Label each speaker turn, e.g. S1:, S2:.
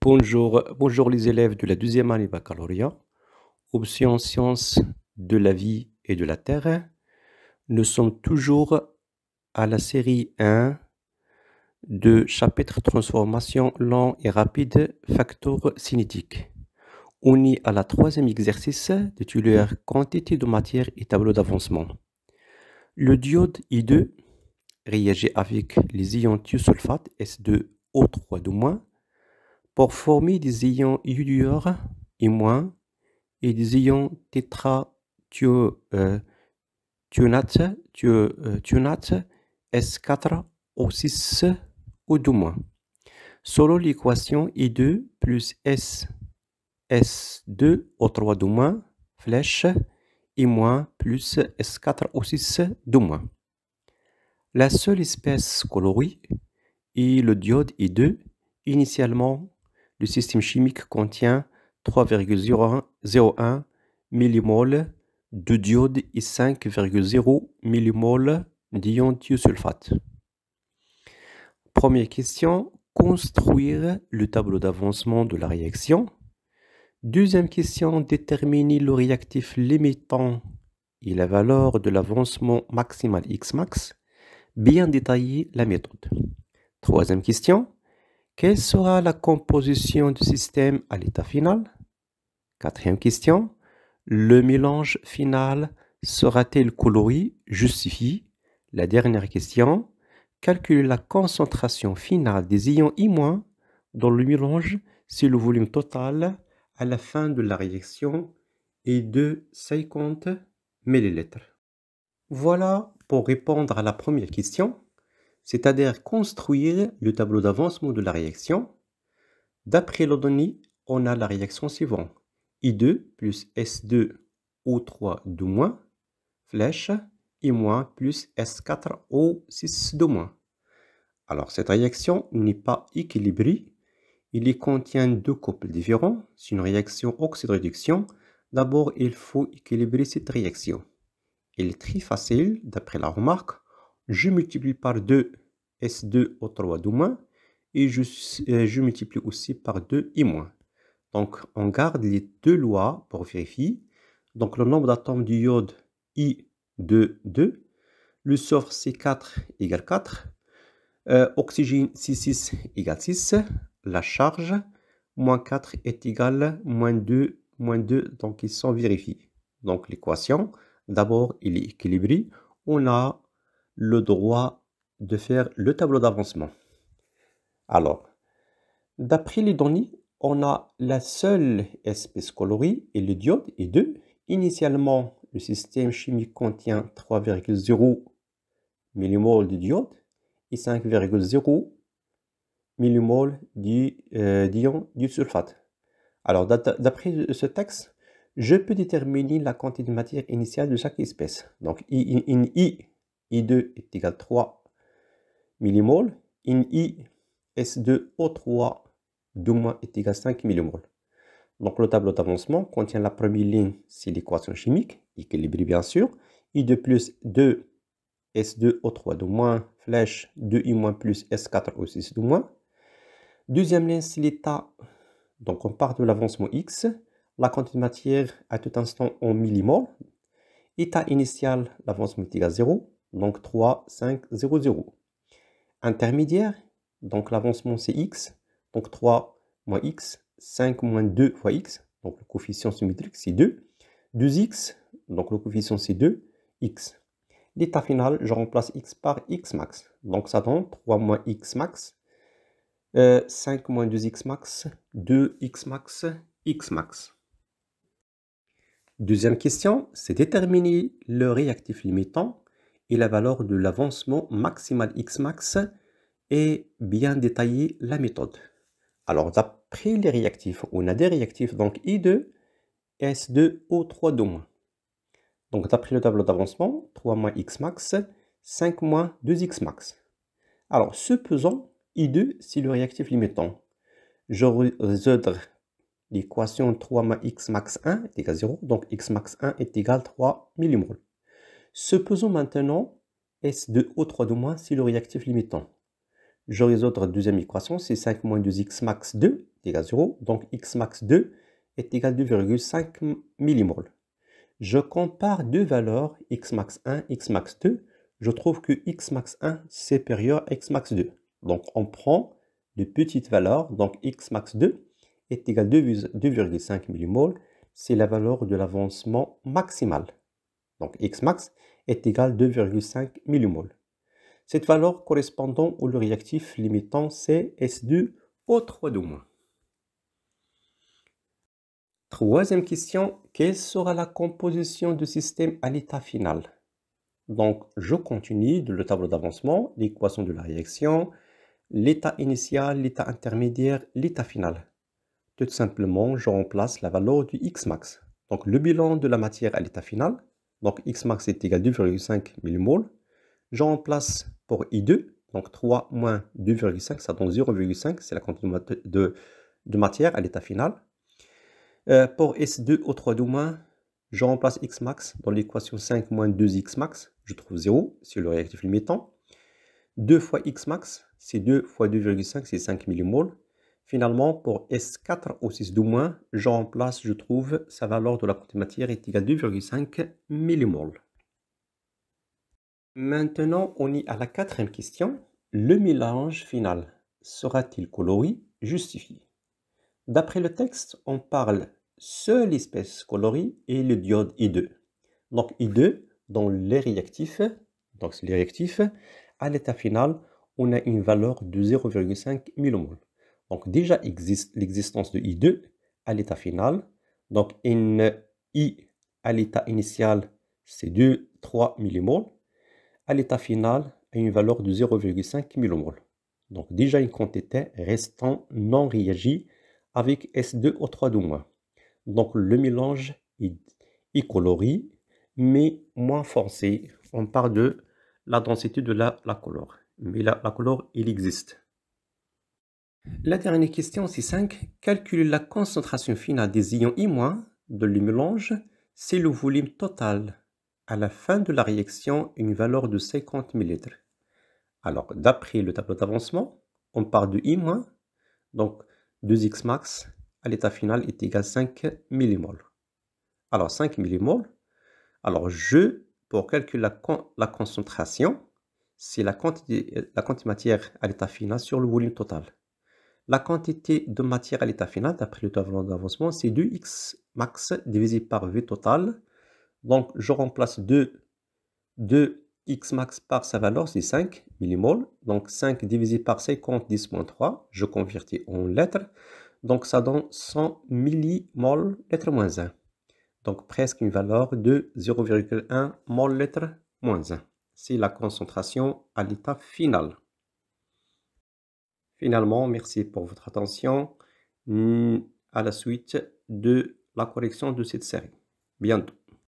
S1: Bonjour les élèves de la deuxième année baccalauréat, option sciences de la vie et de la terre. Nous sommes toujours à la série 1 de chapitre transformation lent et rapide, facteurs cinétiques. On est à la troisième exercice titulaire quantité de matière et tableau d'avancement. Le diode I2 réagit avec les ions thiosulfate S2O3- pour former des ions iodure I- et des ions tétrathionate S4O6O2-. Selon l'équation I2 plus S2O3- flèche I- plus S4O6-. La seule espèce colorée est le diode I2. Initialement, le système chimique contient 3,01 millimoles de diode et 5,0 millimoles d'ion thiosulfate. Première question, construire le tableau d'avancement de la réaction. Deuxième question, déterminer le réactif limitant et la valeur de l'avancement maximal Xmax. Bien détailler la méthode. Troisième question, quelle sera la composition du système à l'état final? Quatrième question, le mélange final sera-t-il coloré? Justifie. La dernière question, calculer la concentration finale des ions I- dans le mélange si le volume total à la fin de la réaction est de 50 ml. Voilà pour répondre à la première question, c'est-à-dire construire le tableau d'avancement de la réaction. D'après les données, on a la réaction suivante. I2 plus S2O3- flèche I- plus S4O6-. Alors, cette réaction n'est pas équilibrée. Il y contient deux couples différents. C'est une réaction oxyde-réduction. D'abord, il faut équilibrer cette réaction. Il est très facile, d'après la remarque. Je multiplie par 2 S2O3- et je multiplie aussi par 2 I-. Donc, on garde les deux lois pour vérifier. Donc, le nombre d'atomes du iode I2, 2. Le soufre C4 égale 4. Oxygène C6 égale 6. La charge, moins 4 est égale moins 2, donc ils sont vérifiés. Donc, l'équation, d'abord, il est équilibré. On a le droit de faire le tableau d'avancement. Alors, d'après les données, on a la seule espèce colorée et le diode I2. Initialement, le système chimique contient 3,0 millimoles de diode et 5,0 millimoles d'ion du sulfate. Alors, d'après ce texte, je peux déterminer la quantité de matière initiale de chaque espèce. Donc, I2 est égal à 3 millimoles. S2O3- est égal à 5 millimoles. Donc, le tableau d'avancement contient la première ligne, c'est l'équation chimique, équilibrée bien sûr. I2 plus 2 S2O3- flèche 2I- plus S4O6-. Deuxième ligne, c'est l'état. Donc, on part de l'avancement X. La quantité de matière à tout instant en millimoles. État initial, l'avancement est égal à 0. Donc, 3, 5, 0, 0. Intermédiaire, donc l'avancement c'est X. Donc, 3 moins X, 5 moins 2 fois X. Donc, le coefficient symétrique c'est 2. 2X, donc le coefficient c'est 2. X. L'état final, je remplace X par X max. Donc, ça donne 3 moins X max. 5 moins 2x max, 2x max, x max. Deuxième question, c'est déterminer le réactif limitant et la valeur de l'avancement maximal x max et bien détailler la méthode. Alors, d'après les réactifs, on a des réactifs, donc I2, S2O3-. Donc, d'après le tableau d'avancement, 3 moins x max, 5 moins 2x max. Alors, supposons I2, c'est le réactif limitant. Je résoudre l'équation 3 moins x max 1 est égal à 0. Donc, x max 1 est égal à 3 millimoles. Supposons maintenant S2O3-, c'est le réactif limitant. Je résoudre la deuxième équation, c'est 5 moins 2x max 2 est égal à 0. Donc x max 2 est égal à 2,5 millimoles. Je compare deux valeurs, x max 1, x max 2. Je trouve que x max 1 c'est supérieur à x max 2. Donc on prend de petites valeurs. Donc x max 2 est égal à 2,5 millimoles. C'est la valeur de l'avancement maximal. Donc x max est égal à 2,5 millimoles. Cette valeur correspondant au réactif limitant c'est S2 au 3-. Troisième question, quelle sera la composition du système à l'état final? Donc, je continue de le tableau d'avancement, l'équation de la réaction, l'état initial, l'état intermédiaire, l'état final. Tout simplement, je remplace la valeur du x max. Donc, le bilan de la matière à l'état final, donc x max est égal à 2,5 millimoles. Je remplace pour I2, donc 3 moins 2,5, ça donne 0,5, c'est la quantité de matière à l'état final. Pour S2 au 3-, je remplace x max dans l'équation 5 moins 2x max, je trouve 0, c'est le réactif limitant. 2 fois x max, c'est 2 fois 2,5, c'est 5 millimoles. Finalement, pour S4 au 6-, je remplace, je trouve, sa valeur de la quantité de matière est égale à 2,5 millimoles. Maintenant, on est à la quatrième question. Le mélange final sera-t-il coloris justifié? D'après le texte, on parle seule espèce coloris et le diode I2. Donc I2, dans les réactifs, donc c'est les réactifs, à l'état final, on a une valeur de 0,5 millimoles. Donc déjà existe l'existence de I2 à l'état final. Donc I à l'état initial, c'est 3 millimoles. À l'état final, a une valeur de 0,5 millimoles. Donc déjà une quantité restant non réagie avec S2 au 3-. Donc le mélange est coloré, mais moins foncé. On parle de la densité de la couleur. Mais la couleur, il existe. La dernière question, c'est 5. Calculer la concentration finale des ions I- de le mélange, c'est le volume total. À la fin de la réaction, une valeur de 50 ml. Alors, d'après le tableau d'avancement, on part de I-, donc 2x max à l'état final est égal à 5 millimoles. Alors, 5 millimoles, alors pour calculer la concentration, c'est la quantité matière à l'état final sur le volume total. La quantité de matière à l'état final, d'après le tableau d'avancement, c'est 2x max divisé par V total. Donc, je remplace 2x max par sa valeur, c'est 5 millimoles. Donc 5 divisé par 50, 10.3, je convertis en litres. Donc ça donne 100 millimoles litre moins 1. Donc presque une valeur de 0,1 mol litre moins 1. C'est la concentration à l'état final. Finalement, merci pour votre attention. À la suite de la correction de cette série. Bientôt.